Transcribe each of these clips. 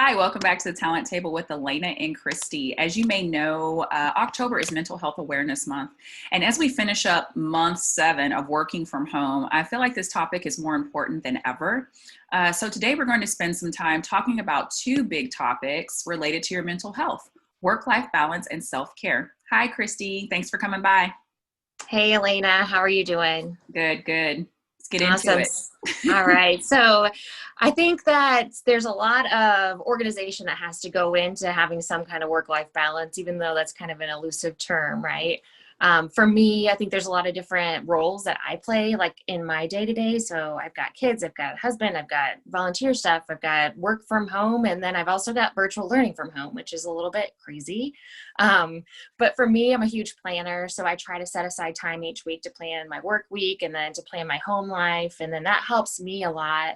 Hi, welcome back to the Talent Table with Elena and Christy. As you may know, October is Mental Health Awareness Month. And as we finish up month 7 of working from home, I feel like this topic is more important than ever. So today we're going to spend some time talking about 2 big topics related to your mental health: work-life balance and self-care. Hi, Christy. Thanks for coming by. Hey, Elena, how are you doing? Good, good. Let's get into Awesome. it. All right. So I think that there's a lot of organization that has to go into having some kind of work-life balance, even though that's kind of an elusive term, right? For me, I think there's a lot of different roles that I play, like in my day-to-day. So I've got kids, I've got a husband, I've got volunteer stuff, I've got work from home, and then I've also got virtual learning from home, which is a little bit crazy. But for me, I'm a huge planner. So I try to set aside time each week to plan my work week and then to plan my home life. And then that helps me a lot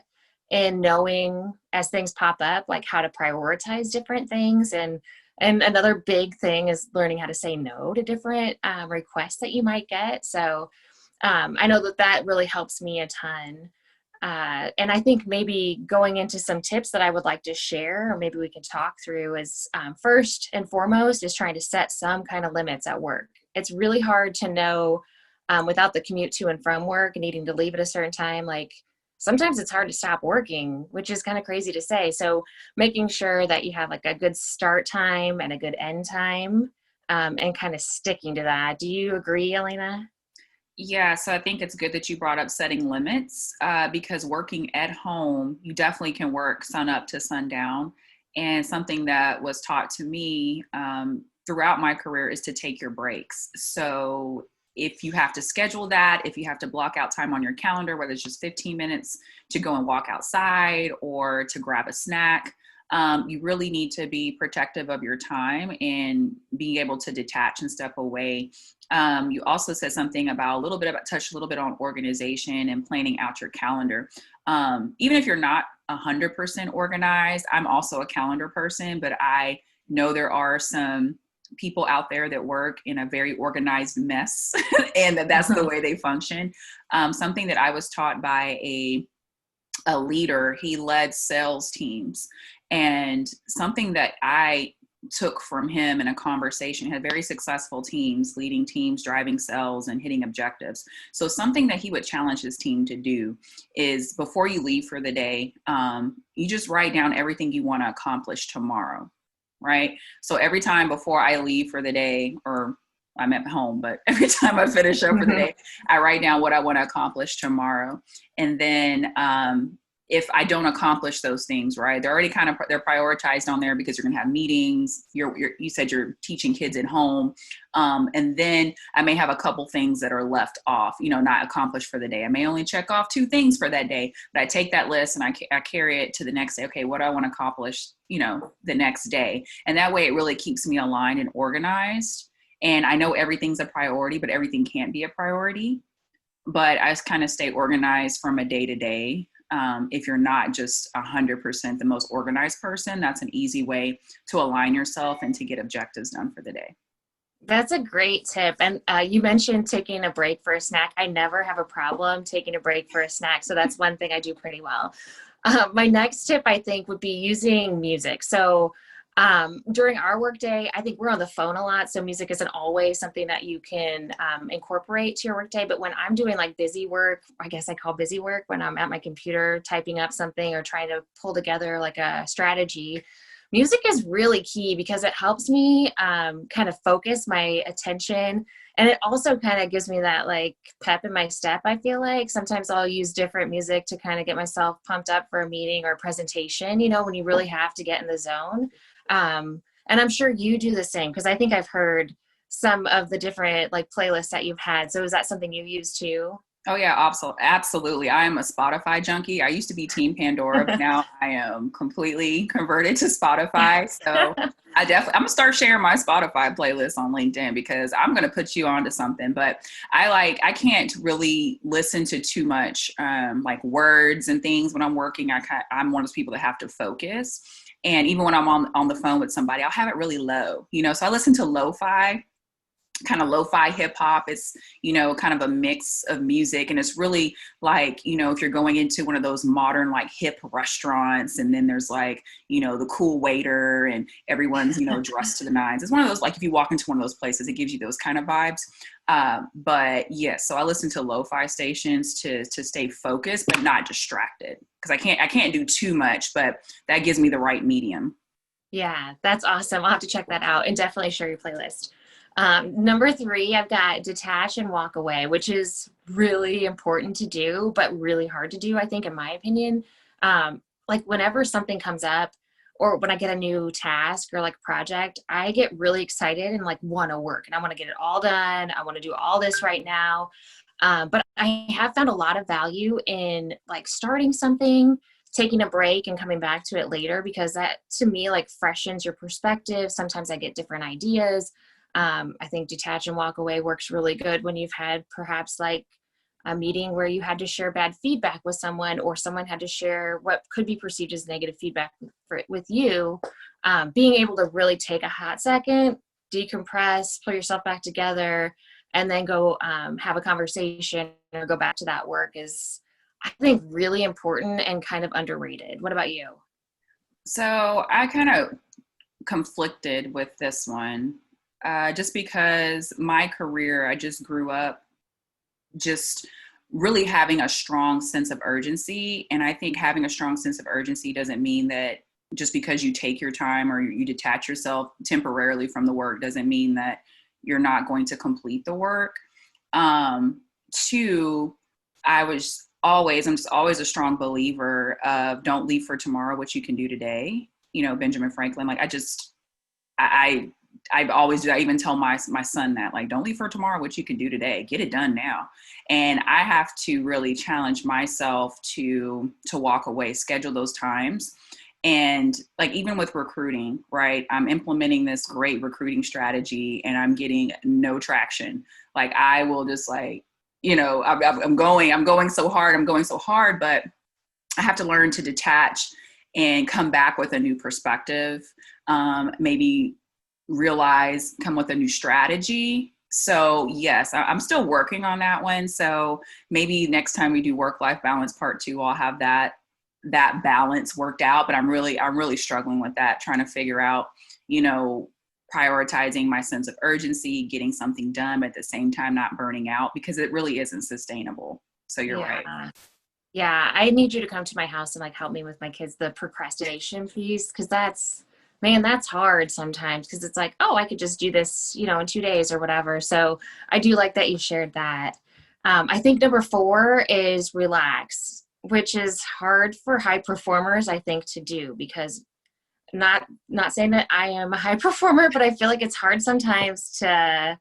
in knowing as things pop up, like how to prioritize different things. And another big thing is learning how to say no to different requests that you might get. So I know that that really helps me a ton. And I think maybe going into some tips that I would like to share, or maybe we can talk through, is first and foremost is trying to set some kind of limits at work. It's really hard to know without the commute to and from work and needing to leave at a certain time. Like sometimes it's hard to stop working, which is kind of crazy to say. So making sure that you have like a good start time and a good end time, and kind of sticking to that. Do you agree, Elena? Yeah, so I think it's good that you brought up setting limits because working at home, you definitely can work sun up to sundown. And something that was taught to me throughout my career is to take your breaks. So if you have to schedule that, if you have to block out time on your calendar, whether it's just 15 minutes to go and walk outside or to grab a snack, you really need to be protective of your time and being able to detach and step away. You also said something about touch a little bit on organization and planning out your calendar. Even if you're not 100% organized, I'm also a calendar person, but I know there are some people out there that work in a very organized mess and that's the way they function. Something that I was taught by a leader, he led sales teams. And something that I took from him in a conversation, had very successful teams, leading teams, driving sales and hitting objectives. So something that he would challenge his team to do is before you leave for the day, you just write down everything you want to accomplish tomorrow, right? So every time before I leave for the day, or I'm at home, but every time I finish up for the day, I write down what I want to accomplish tomorrow. And then if I don't accomplish those things, right, they're already they're prioritized on there because you're going to have meetings. You said you're teaching kids at home. And then I may have a couple things that are left off, not accomplished for the day. I may only check off 2 things for that day, but I take that list and I carry it to the next day. Okay, what do I want to accomplish, the next day? And that way it really keeps me aligned and organized. And I know everything's a priority, but everything can't be a priority. But I just kind of stay organized from a day to day. If you're not just 100% the most organized person, that's an easy way to align yourself and to get objectives done for the day. That's a great tip. And you mentioned taking a break for a snack. I never have a problem taking a break for a snack. So that's one thing I do pretty well. My next tip, I think, would be using music. So during our workday, I think we're on the phone a lot. So music isn't always something that you can incorporate to your workday. But when I'm doing like busy work, I guess I call busy work when I'm at my computer typing up something or trying to pull together like a strategy, music is really key because it helps me kind of focus my attention. And it also kind of gives me that like pep in my step. I feel like sometimes I'll use different music to kind of get myself pumped up for a meeting or a presentation, when you really have to get in the zone. And I'm sure you do the same because I think I've heard some of the different like playlists that you've had. So is that something you use too? Oh yeah, absolutely. I am a Spotify junkie. I used to be Team Pandora, but now I am completely converted to Spotify. So I'm gonna start sharing my Spotify playlist on LinkedIn because I'm gonna put you onto something. But I can't really listen to too much like words and things when I'm working. I'm one of those people that have to focus. And even when I'm on the phone with somebody, I'll have it really low, so I listen to lo-fi. kind of lo-fi hip hop. It's, kind of a mix of music. And it's really like, if you're going into one of those modern, like hip restaurants, and then there's like, the cool waiter and everyone's, dressed to the nines. It's one of those, like if you walk into one of those places, it gives you those kind of vibes. But yes, so I listen to lo-fi stations to stay focused, but not distracted. Cause I can't do too much, but that gives me the right medium. Yeah, that's awesome. I'll have to check that out and definitely share your playlist. Number 3, I've got detach and walk away, which is really important to do, but really hard to do, I think, in my opinion. Like whenever something comes up or when I get a new task or like project, I get really excited and like want to work and I want to get it all done. I want to do all this right now. But I have found a lot of value in like starting something, taking a break and coming back to it later, because that to me like freshens your perspective. Sometimes I get different ideas. I think detach and walk away works really good when you've had perhaps like a meeting where you had to share bad feedback with someone, or someone had to share what could be perceived as negative feedback with you. Being able to really take a hot second, decompress, pull yourself back together, and then go have a conversation or go back to that work is, I think, really important and kind of underrated. What about you? So I kind of conflicted with this one, just because my career, I just grew up just really having a strong sense of urgency. And I think having a strong sense of urgency doesn't mean that just because you take your time or you detach yourself temporarily from the work doesn't mean that you're not going to complete the work. Two, I'm just always a strong believer of don't leave for tomorrow what you can do today. Benjamin Franklin, like I always do. I even tell my son that, like, don't leave for tomorrow what you can do today. Get it done now. And I have to really challenge myself to walk away, schedule those times. And like, even with recruiting, right? I'm implementing this great recruiting strategy and I'm getting no traction. Like I will just like, I'm going so hard, but I have to learn to detach and come back with a new perspective. Maybe come with a new strategy. So yes, I'm still working on that one. So maybe next time we do work-life balance part 2, I'll have that balance worked out. But I'm really struggling with that, trying to figure out, prioritizing my sense of urgency, getting something done, but at the same time not burning out, because it really isn't sustainable. So you're right. Yeah, I need you to come to my house and like help me with my kids, the procrastination piece, because that's hard sometimes, because it's like, oh, I could just do this, in 2 days or whatever. So I do like that you shared that. I think number 4 is relax, which is hard for high performers, I think, to do, because not saying that I am a high performer, but I feel like it's hard sometimes to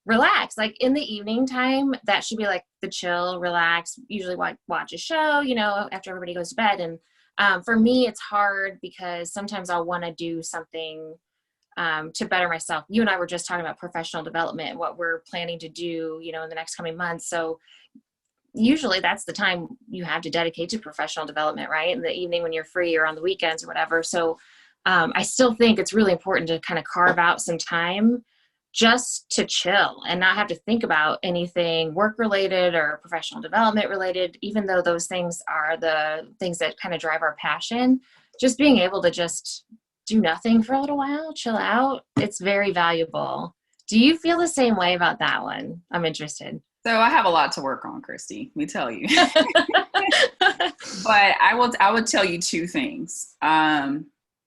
relax. Like in the evening time, that should be like the chill, relax, usually watch a show, after everybody goes to bed. And for me, it's hard because sometimes I'll want to do something to better myself. You and I were just talking about professional development and what we're planning to do, in the next coming months. So usually that's the time you have to dedicate to professional development, right? In the evening when you're free or on the weekends or whatever. So I still think it's really important to kind of carve out some time just to chill and not have to think about anything work related or professional development related, even though those things are the things that kind of drive our passion. Just being able to just do nothing for a little while, chill out, it's very valuable. Do you feel the same way about that one? I'm interested. So I have a lot to work on, Christy, let me tell you. But I would tell you 2 things.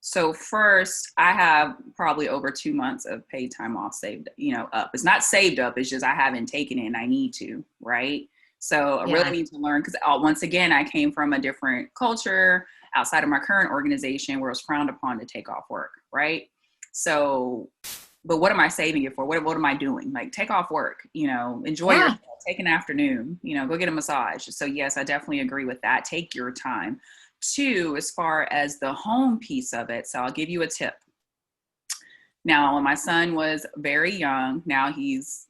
So first, I have probably over 2 months of paid time off saved, up. It's not saved up. It's just I haven't taken it and I need to, right? So I really need to learn, because once again, I came from a different culture outside of my current organization where it was frowned upon to take off work, right? So, but what am I saving it for? What am I doing? Like, take off work, enjoy yourself, take an afternoon, go get a massage. So yes, I definitely agree with that. Take your time. 2, as far as the home piece of it, so I'll give you a tip. Now, when my son was very young, now he's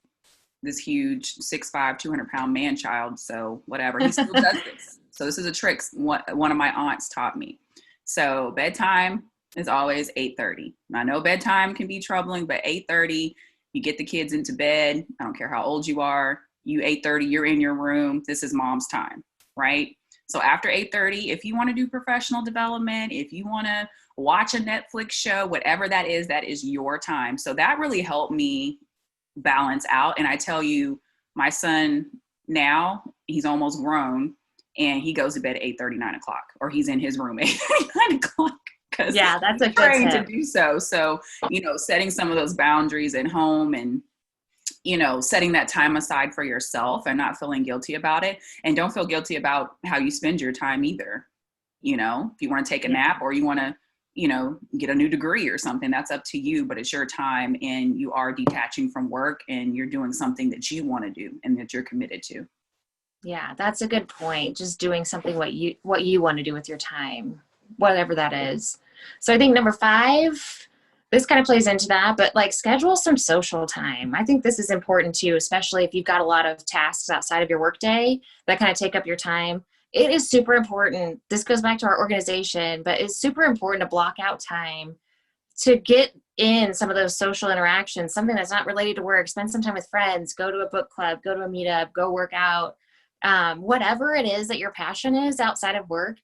this huge 6'5", 200-pound man child, so whatever, he still does this. So this is a trick one of my aunts taught me. So bedtime is always 8:30. I know bedtime can be troubling, but 8:30 You get the kids into bed. I don't care how old you are. You 8:30, you're in your room. This is mom's time, right? So after 8:30, if you want to do professional development, if you want to watch a Netflix show, whatever that is your time. So that really helped me balance out. And I tell you, my son now, he's almost grown and he goes to bed at 8:30, 9 o'clock, or he's in his room at 9 o'clock because Yeah, that's a he's good trained to tip. do so. So, setting some of those boundaries at home and, setting that time aside for yourself and not feeling guilty about it. And don't feel guilty about how you spend your time either. If you want to take a Yeah. nap or you want to, get a new degree or something, that's up to you, but it's your time and you are detaching from work and you're doing something that you want to do and that you're committed to. Yeah, that's a good point. Just doing something what you want to do with your time, whatever that is. So I think number 5, this kind of plays into that, but like schedule some social time. I think this is important too, especially if you've got a lot of tasks outside of your workday that kind of take up your time. It is super important. This goes back to our organization, but it's super important to block out time to get in some of those social interactions, something that's not related to work. Spend some time with friends, go to a book club, go to a meetup, go work out. Whatever it is that your passion is outside of work,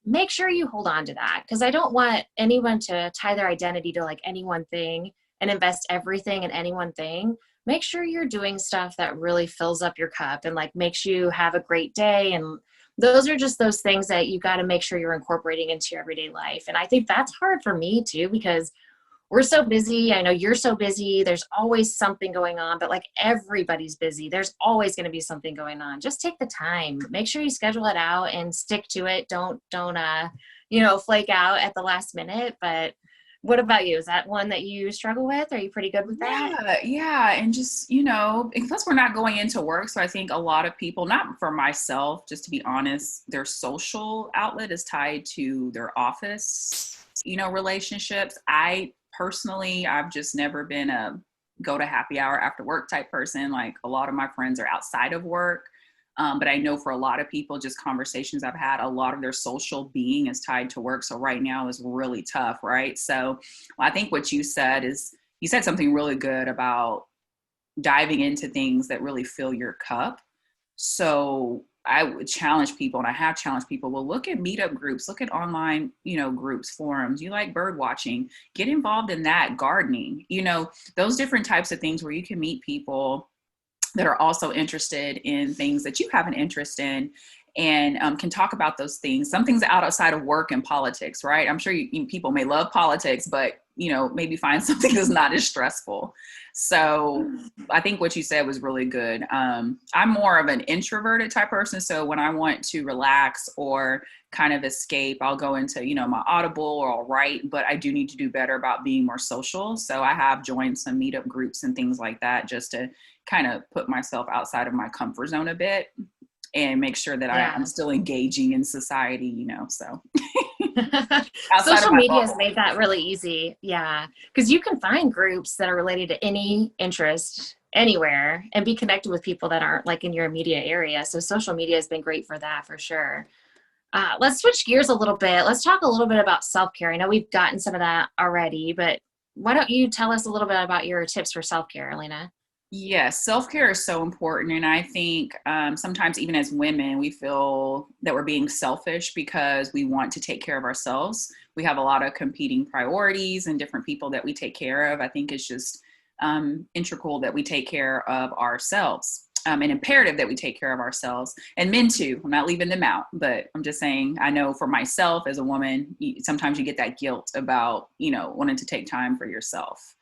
make sure you hold on to that, because I don't want anyone to tie their identity to like any one thing and invest everything in any one thing. Make sure you're doing stuff that really fills up your cup and like makes you have a great day. And those are just those things that you got to make sure you're incorporating into your everyday life. And I think that's hard for me too, because we're so busy. I know you're so busy. There's always something going on, but like everybody's busy. There's always going to be something going on. Just take the time. Make sure you schedule it out and stick to it. Don't flake out at the last minute. But what about you? Is that one that you struggle with? Are you pretty good with that? Yeah. And just, plus we're not going into work. So I think a lot of people, not for myself, just to be honest, their social outlet is tied to their office, relationships. Personally, I've just never been a go to happy hour after work type person. Like a lot of my friends are outside of work. But I know for a lot of people, just conversations I've had, a lot of their social being is tied to work. So right now is really tough, right? So I think what you said is, you said something really good about diving into things that really fill your cup. So I would challenge people, and I have challenged people, well, look at meetup groups, look at online, groups, forums. You like bird watching, get involved in that, gardening, those different types of things where you can meet people that are also interested in things that you have an interest in, and can talk about those things. Some things outside of work and politics, right? I'm sure people may love politics, but maybe find something that's not as stressful. So I think what you said was really good. I'm more of an introverted type person. So when I want to relax or kind of escape, I'll go into, my Audible or I'll write, but I do need to do better about being more social. So I have joined some meetup groups and things like that just to kind of put myself outside of my comfort zone a bit and make sure that I'm Yeah. still engaging in society, so outside of Social my media has bubble. made that really easy. Yeah. Because you can find groups that are related to any interest anywhere and be connected with people that aren't like in your immediate area. So social media has been great for that for sure. Let's switch gears a little bit. Let's talk a little bit about self-care. I know we've gotten some of that already, but why don't you tell us a little bit about your tips for self-care, Elena? Yes, self-care is so important. And I think sometimes even as women, we feel that we're being selfish because we want to take care of ourselves. We have a lot of competing priorities and different people that we take care of. I think it's just integral that we take care of ourselves, and imperative that we take care of ourselves, and men too. I'm not leaving them out, but I'm just saying, I know for myself as a woman, sometimes you get that guilt about, wanting to take time for yourself.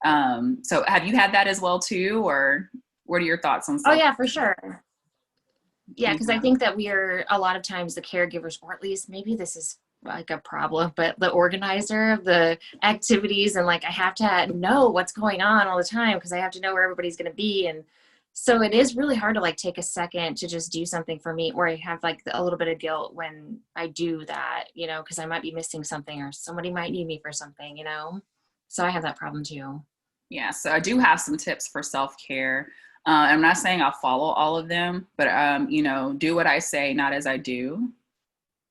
So have you had that as well too, or what are your thoughts on Oh self? yeah, for sure. Yeah, because I Yeah. think that we are a lot of times the caregivers, or at least maybe this is like a problem, but the organizer of the activities, and like I have to know what's going on all the time because I have to know where everybody's going to be. And so it is really hard to like take a second to just do something for me, or I have like a little bit of guilt when I do that, because I might be missing something or somebody might need me for something. So I have that problem too. Yeah. So I do have some tips for self-care. I'm not saying I'll follow all of them, but do what I say, not as I do.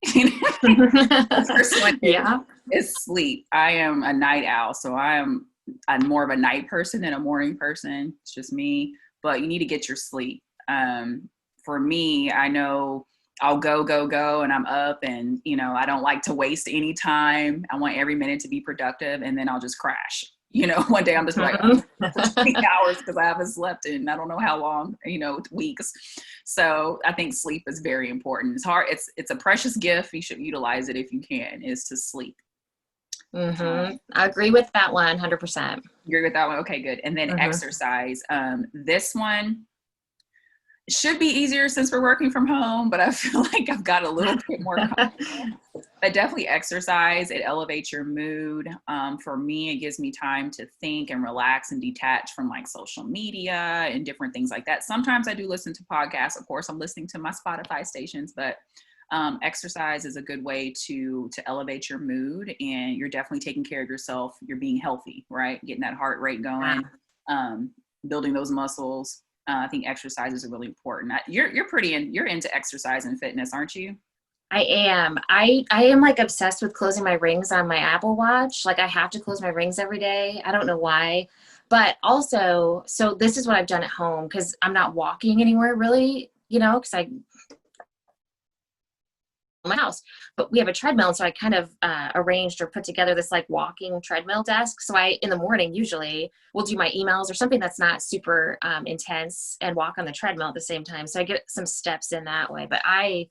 The first one Yeah. is sleep. I am a night owl, so I am I'm more of a night person than a morning person. It's just me, but you need to get your sleep. For me, I know I'll go, and I'm up, and I don't like to waste any time. I want every minute to be productive, and then I'll just crash. One day I'm just like, oh, for 20 hours because I haven't slept in I don't know how long, weeks. So I think sleep is very important. It's hard. It's a precious gift. You should utilize it if you can, is to sleep. I agree with that 100%. Agree with that one? Okay, good. And then exercise. This one should be easier since we're working from home, but I feel like I've got a little bit more confidence. But definitely exercise. It elevates your mood. For me, it gives me time to think and relax and detach from like social media and different things like that. Sometimes I do listen to podcasts. Of course, I'm listening to my Spotify stations, but exercise is a good way to elevate your mood, and you're definitely taking care of yourself. You're being healthy, right? Getting that heart rate going, building those muscles. I think exercises are really important. You're into exercise and fitness, aren't you? I am. I am like obsessed with closing my rings on my Apple Watch. Like I have to close my rings every day. I don't know why. But also, so this is what I've done at home because I'm not walking anywhere really, because I my house, but we have a treadmill. And so I kind of arranged or put together this like walking treadmill desk. So in the morning, usually will do my emails or something that's not super intense and walk on the treadmill at the same time. So I get some steps in that way, but I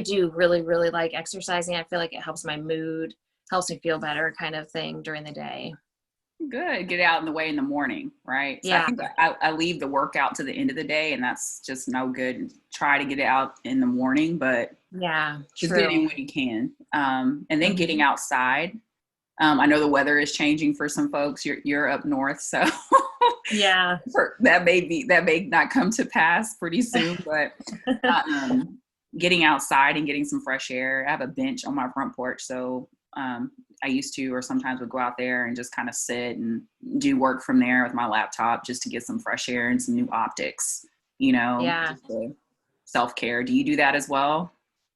do really, really like exercising. I feel like it helps my mood, helps me feel better kind of thing during the day. Good. Get out in the way in the morning, right? So I Yeah. think I leave the workout to the end of the day, and that's just no good. Try to get it out in the morning, but Yeah, just get in when you can. And then getting outside. I know the weather is changing for some folks. You're up north, so yeah, that may not come to pass pretty soon, but getting outside and getting some fresh air. I have a bench on my front porch, so I used to, or sometimes would go out there and just kind of sit and do work from there with my laptop just to get some fresh air and some new optics, yeah. self-care. Do you do that as well?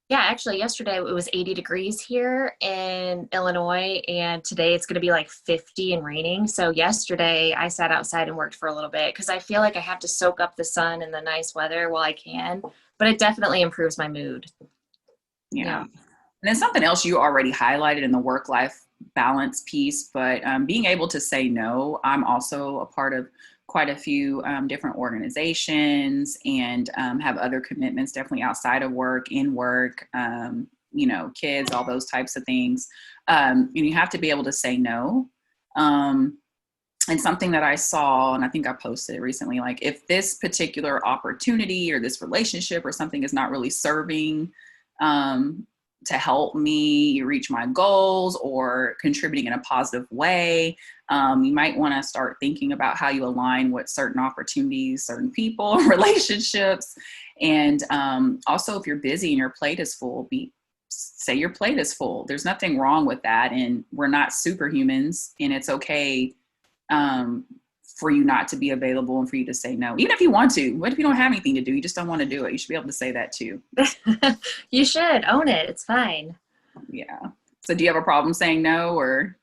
Yeah, actually yesterday it was 80 degrees here in Illinois, and today it's going to be like 50 and raining. So yesterday I sat outside and worked for a little bit because I feel like I have to soak up the sun and the nice weather while I can, but it definitely improves my mood. Yeah. And then something else you already highlighted in the work-life balance piece, but being able to say no. I'm also a part of quite a few different organizations, and have other commitments definitely outside of work, in work, kids, all those types of things. And you have to be able to say no. And something that I saw, and I think I posted it recently, like if this particular opportunity or this relationship or something is not really serving to help me reach my goals or contributing in a positive way, you might want to start thinking about how you align with certain opportunities, certain people, relationships. And also, if you're busy and your plate is full, say your plate is full. There's nothing wrong with that. And we're not superhumans, and it's okay for you not to be available and for you to say no, even if you want to. What if you don't have anything to do? You just don't want to do it. You should be able to say that too. You should own it. It's fine. Yeah. So do you have a problem saying no, or?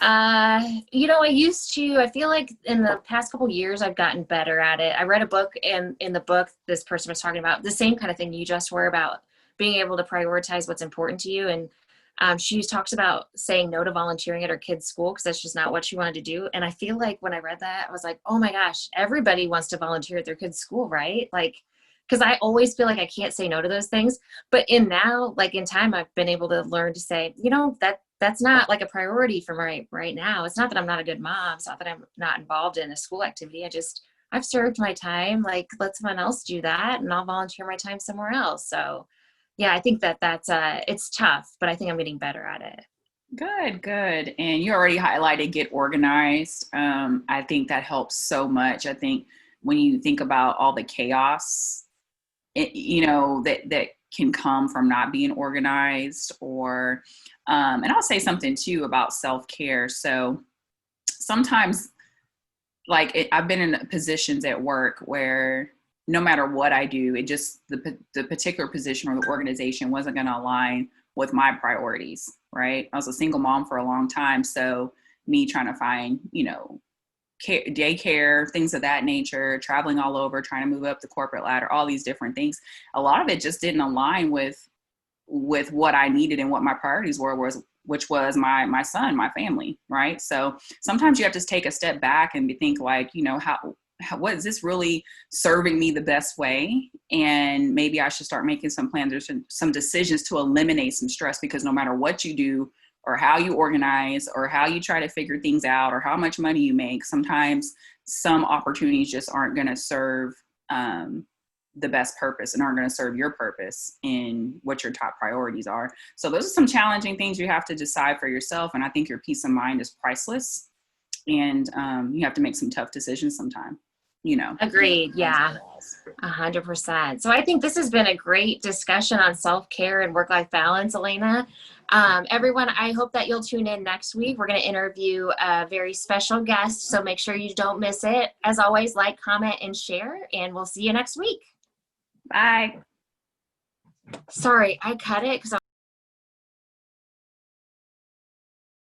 I feel like in the past couple years, I've gotten better at it. I read a book, and in the book, this person was talking about the same kind of thing you just were about, being able to prioritize what's important to you. And she talks about saying no to volunteering at her kid's school because that's just not what she wanted to do. And I feel like when I read that, I was like, oh my gosh, everybody wants to volunteer at their kid's school, right? Like, because I always feel like I can't say no to those things. But in time, I've been able to learn to say, that's not like a priority for me right now. It's not that I'm not a good mom. It's not that I'm not involved in a school activity. I've served my time. Like, let someone else do that, and I'll volunteer my time somewhere else. So yeah, I think that's it's tough, but I think I'm getting better at it. Good. And you already highlighted get organized. I think that helps so much. I think when you think about all the chaos, that can come from not being organized, or, and I'll say something too about self-care. So sometimes, I've been in positions at work where no matter what I do, it just, the particular position or the organization wasn't going to align with my priorities, right? I was a single mom for a long time. So me trying to find, daycare, things of that nature, traveling all over, trying to move up the corporate ladder, all these different things. A lot of it just didn't align with what I needed and what my priorities were, which was my son, my family, right? So sometimes you have to take a step back and think like, you know, how what is this really serving me the best way? And maybe I should start making some plans or some decisions to eliminate some stress, because no matter what you do or how you organize or how you try to figure things out or how much money you make, sometimes some opportunities just aren't going to serve the best purpose and aren't going to serve your purpose in what your top priorities are. So those are some challenging things you have to decide for yourself. And I think your peace of mind is priceless. And you have to make some tough decisions sometime, you know. Agreed. Yeah. 100%. So I think this has been a great discussion on self-care and work-life balance, Elena. Everyone, I hope that you'll tune in next week. We're going to interview a very special guest, so make sure you don't miss it. As always, like, comment, and share, and we'll see you next week. Bye. Sorry, I cut it because